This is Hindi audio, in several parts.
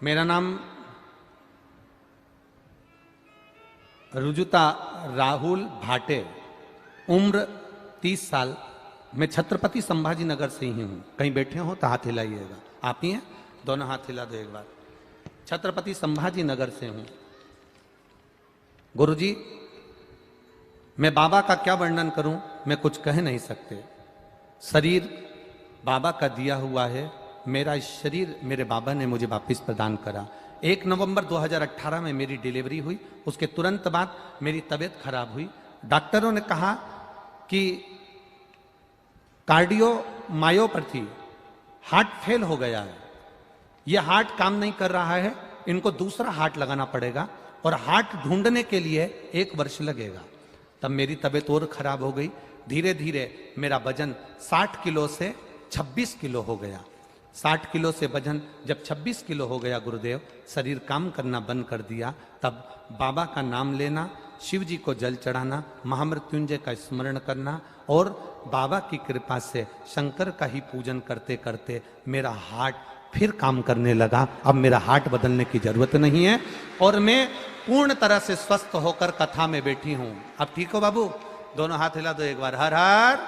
मेरा नाम रुजुता राहुल भाटे, उम्र 30 साल। मैं छत्रपति संभाजी नगर से ही हूं। कहीं बैठे हो तो हाथ हिलाइएगा। आप ही हैं? दोनों हाथ हिला दो एक बार। छत्रपति संभाजी नगर से हूं। गुरुजी, मैं बाबा का क्या वर्णन करूं, मैं कुछ कह नहीं सकते। शरीर बाबा का दिया हुआ है। मेरा शरीर मेरे बाबा ने मुझे वापस प्रदान करा। 1 नवंबर 2018 में मेरी डिलीवरी हुई। उसके तुरंत बाद मेरी तबीयत खराब हुई। डॉक्टरों ने कहा कि कार्डियोमायोपैथी, हार्ट फेल हो गया है, यह हार्ट काम नहीं कर रहा है, इनको दूसरा हार्ट लगाना पड़ेगा और हार्ट ढूंढने के लिए 1 वर्ष लगेगा। तब मेरी तबीयत और खराब हो गई। धीरे धीरे मेरा वजन 60 किलो से 26 किलो हो गया। 60 किलो से वजन जब 26 किलो हो गया गुरुदेव, शरीर काम करना बंद कर दिया। तब बाबा का नाम लेना, शिव जी को जल चढ़ाना, महामृत्युंजय का स्मरण करना और बाबा की कृपा से शंकर का ही पूजन करते करते मेरा हार्ट फिर काम करने लगा। अब मेरा हार्ट बदलने की जरूरत नहीं है और मैं पूर्ण तरह से स्वस्थ होकर कथा में बैठी हूं। अब ठीक हो बाबू? दोनों हाथ हिला दो एक बार। हर हर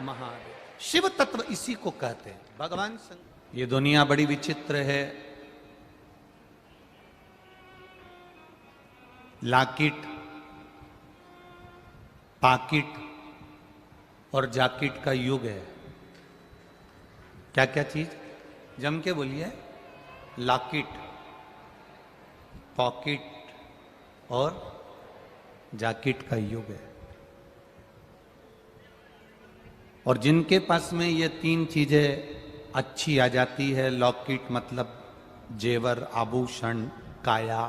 महादेव। शिव तत्व इसी को कहते हैं, भगवान शंकर। ये दुनिया बड़ी विचित्र है। लाकिट, पाकिट और जाकिट का युग है। क्या क्या चीज? जम के बोलिए। लाकिट, पॉकेट और जाकिट का युग है। और जिनके पास में ये 3 चीजें अच्छी आ जाती है, लॉकेट मतलब जेवर, आभूषण, काया,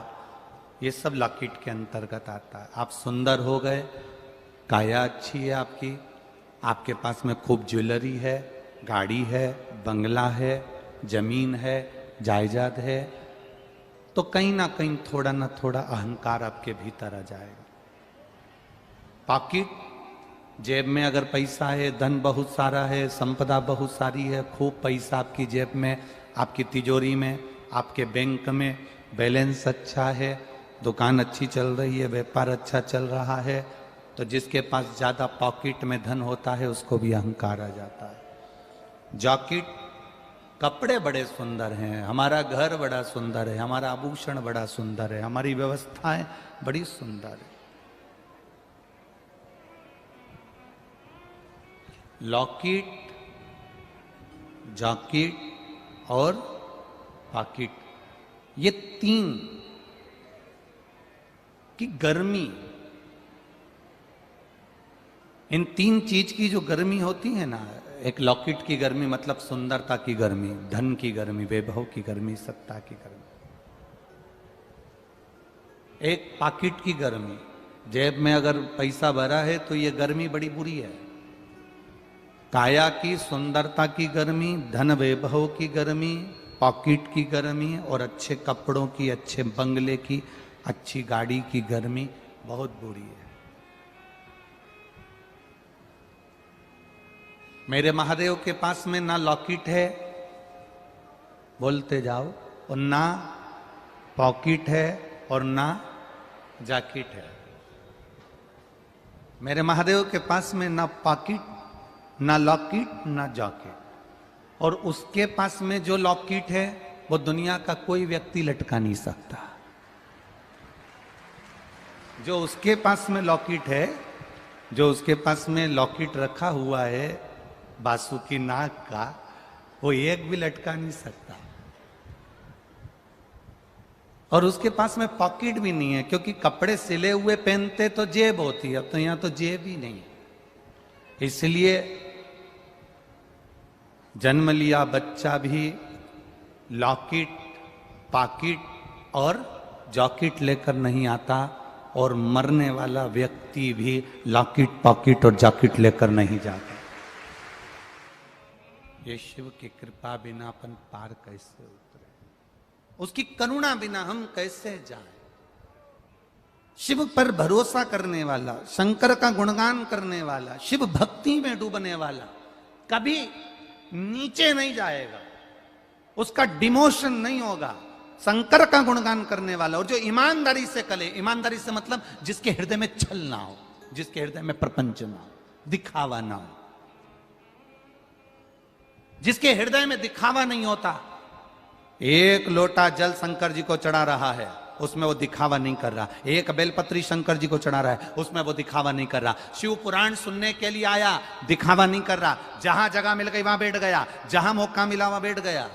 ये सब लॉकेट के अंतर्गत आता है। आप सुंदर हो गए, काया अच्छी है आपकी, आपके पास में खूब ज्वेलरी है, गाड़ी है, बंगला है, जमीन है, जायदाद है, तो कहीं ना कहीं थोड़ा ना थोड़ा अहंकार आपके भीतर आ जाएगा। पॉकेट, जेब में अगर पैसा है, धन बहुत सारा है, संपदा बहुत सारी है, खूब पैसा आपकी जेब में, आपकी तिजोरी में, आपके बैंक में बैलेंस अच्छा है, दुकान अच्छी चल रही है, व्यापार अच्छा चल रहा है, तो जिसके पास ज्यादा पॉकेट में धन होता है उसको भी अहंकार आ जाता है। जॉकेट, कपड़े बड़े सुंदर हैं, हमारा घर बड़ा सुंदर है, हमारा आभूषण बड़ा सुंदर है, हमारी व्यवस्थाएं बड़ी सुंदर है। लॉकेट, जॉकेट और पॉकेट, ये 3 की गर्मी, इन 3 चीज की जो गर्मी होती है ना, एक लॉकेट की गर्मी मतलब सुंदरता की गर्मी, धन की गर्मी, वैभव की गर्मी, सत्ता की गर्मी। एक पॉकेट की गर्मी, जेब में अगर पैसा भरा है तो ये गर्मी बड़ी बुरी है। काया की, सुंदरता की गर्मी, धन वैभव की गर्मी, पॉकेट की गर्मी और अच्छे कपड़ों की, अच्छे बंगले की, अच्छी गाड़ी की गर्मी बहुत बुरी है। मेरे महादेव के पास में ना लॉकेट है, बोलते जाओ, और ना पॉकेट है और ना जैकेट है। मेरे महादेव के पास में ना पॉकेट, ना लॉकेट, ना जॉकेट, और उसके पास में जो लॉकेट है वो दुनिया का कोई व्यक्ति लटका नहीं सकता। जो उसके पास में लॉकेट है, जो उसके पास में लॉकेट रखा हुआ है बासुकी नाग का, वो एक भी लटका नहीं सकता। और उसके पास में पॉकेट भी नहीं है, क्योंकि कपड़े सिले हुए पहनते तो जेब होती है, अब तो यहां तो जेब ही नहीं। इसलिए जन्म लिया बच्चा भी लॉकेट, पॉकेट और जॉकेट लेकर नहीं आता, और मरने वाला व्यक्ति भी लॉकेट, पॉकेट और जॉकेट लेकर नहीं जाता। ये शिव की कृपा बिना अपन पार कैसे उतरे, उसकी करुणा बिना हम कैसे जाएं। शिव पर भरोसा करने वाला, शंकर का गुणगान करने वाला, शिव भक्ति में डूबने वाला कभी नीचे नहीं जाएगा, उसका डिमोशन नहीं होगा, शंकर का गुणगान करने वाला, और जो ईमानदारी से करे, ईमानदारी से मतलब जिसके हृदय में छल ना हो, जिसके हृदय में प्रपंच ना हो, दिखावा ना हो, जिसके हृदय में दिखावा नहीं होता। एक लोटा जल शंकर जी को चढ़ा रहा है, उसमें वो दिखावा नहीं कर रहा। एक बेलपत्री शंकर जी को चढ़ा रहा है, उसमें वो दिखावा नहीं कर रहा। शिव पुराण सुनने के लिए आया, दिखावा नहीं कर रहा। जहां जगह मिल गई वहां बैठ गया, जहां मौका मिला वहां बैठ गया।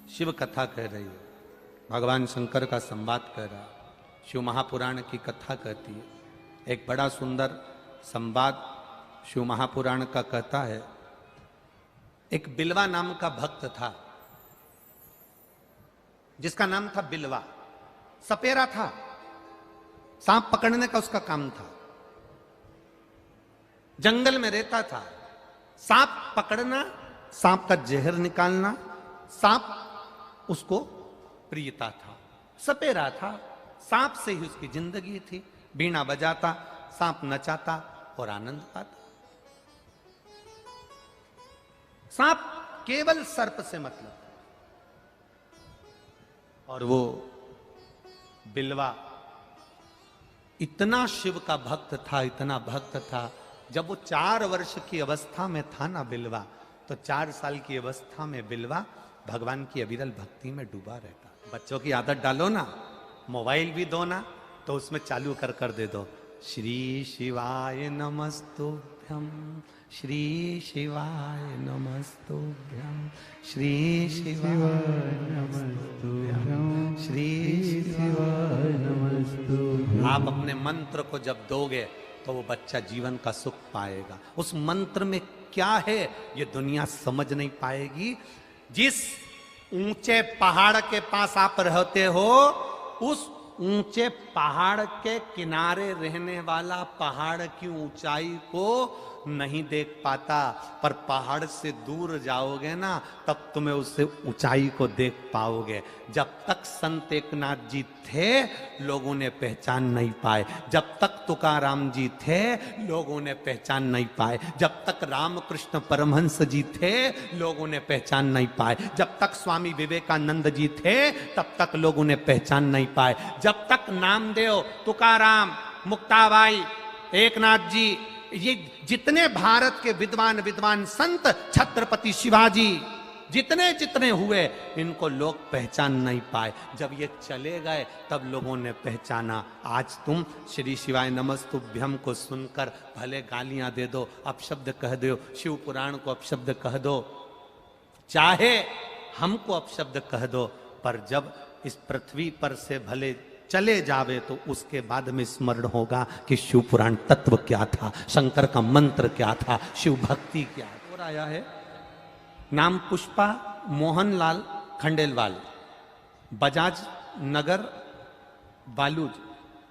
शिव कथा कह रही है, भगवान शंकर का संवाद कह रहा, शिव महापुराण की कथा कहती है। एक बड़ा सुंदर संवाद शिव महापुराण का कहता है। एक बिलवा नाम का भक्त था, जिसका नाम था बिलवा। सपेरा था, सांप पकड़ने का उसका काम था। जंगल में रहता था, सांप पकड़ना, सांप का जहर निकालना, सांप उसको प्रियता था। सपेरा था, सांप से ही उसकी जिंदगी थी। बीना बजाता, सांप नचाता और आनंद पाता। सांप केवल सर्प से मतलब, और वो बिलवा इतना शिव का भक्त था, इतना भक्त था। जब वो 4 वर्ष की अवस्था में था ना बिलवा, तो 4 साल की अवस्था में बिलवा भगवान की अविरल भक्ति में डूबा रहता। बच्चों की आदत डालो ना, मोबाइल भी दो ना, तो उसमें चालू कर दे दो, श्री शिवाय नमस्तुभ्यम, श्री शिवाय नमस्तुभ्यम, श्री शिवाय नमस्तुभ्यम, श्री शिवाय नमस्तुभ्यम। आप अपने मंत्र को जब दोगे तो वो बच्चा जीवन का सुख पाएगा। उस मंत्र में क्या है ये दुनिया समझ नहीं पाएगी। जिस ऊंचे पहाड़ के पास आप रहते हो, उस ऊंचे पहाड़ के किनारे रहने वाला पहाड़ की ऊंचाई को नहीं देख पाता, पर पहाड़ से दूर जाओगे ना तब तुम्हें उससे ऊंचाई को देख पाओगे। जब तक संत एकनाथ जी थे लोगों ने पहचान नहीं पाए, जब तक तुकाराम जी थे लोगों ने पहचान नहीं पाए, जब तक रामकृष्ण परमहंस जी थे लोगों ने पहचान नहीं पाए, जब तक स्वामी विवेकानंद जी थे तब तक लोगों ने पहचान नहीं पाए, जब तक नामदेव, तुकाराम, मुक्ताबाई, एकनाथ जी, ये जितने भारत के विद्वान संत, छत्रपति शिवाजी, जितने जितने हुए, इनको लोग पहचान नहीं पाए। जब ये चले गए तब लोगों ने पहचाना। आज तुम श्री शिवाय नमस्तुभ्यम को सुनकर भले गालियां दे दो, अपशब्द कह दो, शिव पुराण को अपशब्द कह दो, चाहे हमको अपशब्द कह दो, पर जब इस पृथ्वी पर से भले चले जावे तो उसके बाद में स्मरण होगा कि शिव पुराण तत्व क्या था, शंकर का मंत्र क्या था, शिव भक्ति क्या। और आया है नाम पुष्पा मोहनलाल खंडेलवाल, बजाज नगर, बालूज,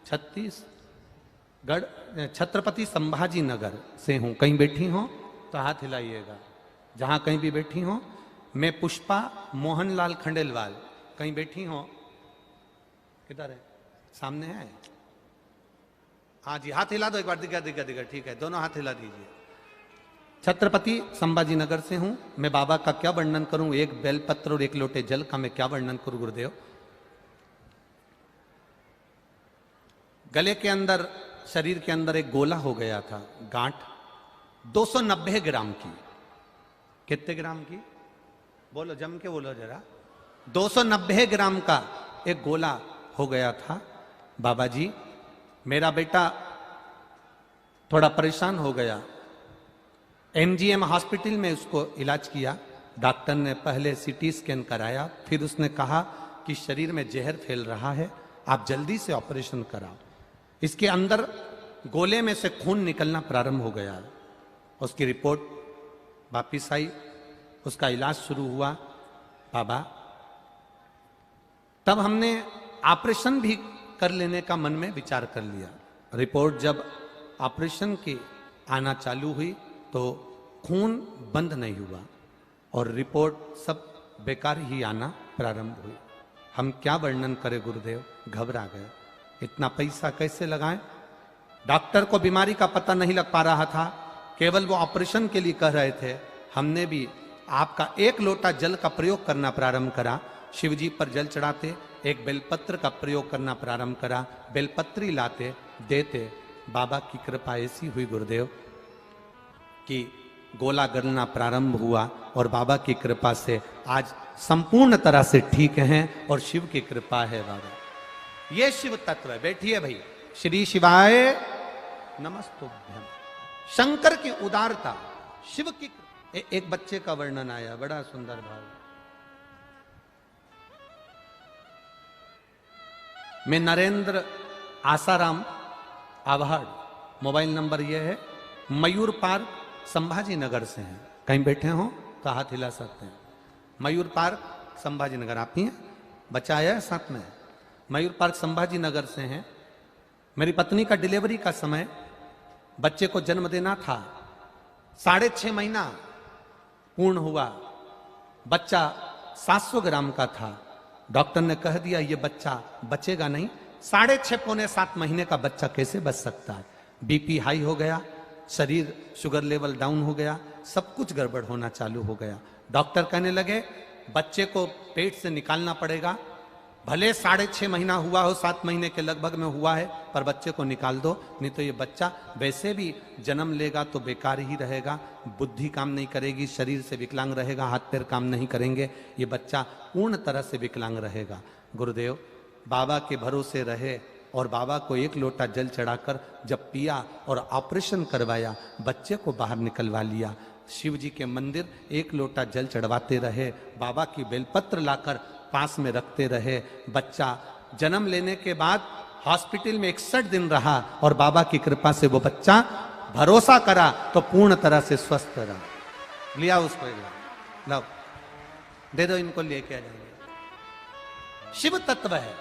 छत्तीसगढ़, छत्रपति संभाजी नगर से हूं। कहीं बैठी हो तो हाथ हिलाइएगा, जहां कहीं भी बैठी हो। मैं पुष्पा मोहनलाल खंडेलवाल, कहीं बैठी हो, किधर है, सामने है, हाँ जी, हाथ हिला दो एक बार, दिखा, ठीक है, दोनों हाथ हिला दीजिए। छत्रपति संभाजी नगर से हूं। मैं बाबा का क्या वर्णन करूं, एक बेलपत्र और एक लोटे जल का मैं क्या वर्णन करूं गुरुदेव। गले के अंदर, शरीर के अंदर एक गोला हो गया था, गांठ 290 ग्राम की। कितने ग्राम की बोलो, जम के बोलो जरा। 290 ग्राम का एक गोला हो गया था। बाबा जी, मेरा बेटा थोड़ा परेशान हो गया, एमजीएम हॉस्पिटल में उसको इलाज किया। डॉक्टर ने पहले सीटी स्कैन कराया, फिर उसने कहा कि शरीर में जहर फैल रहा है, आप जल्दी से ऑपरेशन कराओ। इसके अंदर गोले में से खून निकलना प्रारंभ हो गया। उसकी रिपोर्ट वापिस आई, उसका इलाज शुरू हुआ। बाबा, तब हमने ऑपरेशन भी कर लेने का मन में विचार कर लिया। रिपोर्ट जब ऑपरेशन की आना चालू हुई तो खून बंद नहीं हुआ और रिपोर्ट सब बेकार ही आना प्रारंभ हुई। हम क्या वर्णन करें गुरुदेव, घबरा गए। इतना पैसा कैसे लगाएं? डॉक्टर को बीमारी का पता नहीं लग पा रहा था, केवल वो ऑपरेशन के लिए कह रहे थे। हमने भी आपका एक लोटा जल का प्रयोग करना प्रारंभ करा, शिव जी पर जल चढ़ाते, एक बेलपत्र का प्रयोग करना प्रारंभ करा, बेलपत्री लाते, देते। बाबा की कृपा ऐसी हुई गुरुदेव कि गोला गलना प्रारंभ हुआ और बाबा की कृपा से आज संपूर्ण तरह से ठीक हैं और शिव की कृपा है बाबा। ये शिव तत्व है। बैठिए भाई। श्री शिवाय नमस्तुभ्यम। शंकर की उदारता, शिव की एक बच्चे का वर्णन आया, बड़ा सुंदर भाव। मैं नरेंद्र आसाराम आभाड़, मोबाइल नंबर यह है, मयूर पार्क संभाजी नगर से हैं। कहीं बैठे हो तो हाथ हिला सकते हैं। मयूर पार्क संभाजी नगर, आप ही हैं? बच्चा आया है साथ में? मयूर पार्क संभाजी नगर से हैं। मेरी पत्नी का डिलीवरी का समय, बच्चे को जन्म देना था, 6.5 महीना पूर्ण हुआ, बच्चा 700 ग्राम का था। डॉक्टर ने कह दिया ये बच्चा बचेगा नहीं। 6.5 पौने 7 महीने का बच्चा कैसे बच सकता है? बीपी हाई हो गया, शरीर शुगर लेवल डाउन हो गया, सब कुछ गड़बड़ होना चालू हो गया। डॉक्टर कहने लगे बच्चे को पेट से निकालना पड़ेगा, भले 6.5 महीना हुआ हो, 7 महीने के लगभग में हुआ है, पर बच्चे को निकाल दो, नहीं तो ये बच्चा वैसे भी जन्म लेगा तो बेकार ही रहेगा, बुद्धि काम नहीं करेगी, शरीर से विकलांग रहेगा, हाथ पैर काम नहीं करेंगे, ये बच्चा पूर्ण तरह से विकलांग रहेगा। गुरुदेव बाबा के भरोसे रहे और बाबा को एक लोटा जल चढ़ाकर जब पिया और ऑपरेशन करवाया, बच्चे को बाहर निकलवा लिया। शिव जी के मंदिर एक लोटा जल चढ़वाते रहे, बाबा की बेलपत्र लाकर पास में रखते रहे। बच्चा जन्म लेने के बाद हॉस्पिटल में 61 दिन रहा और बाबा की कृपा से वो बच्चा भरोसा करा तो पूर्ण तरह से स्वस्थ रहा। लिया उसको, लो दे दो, इनको लेके आ जाएंगे। शिव तत्व है।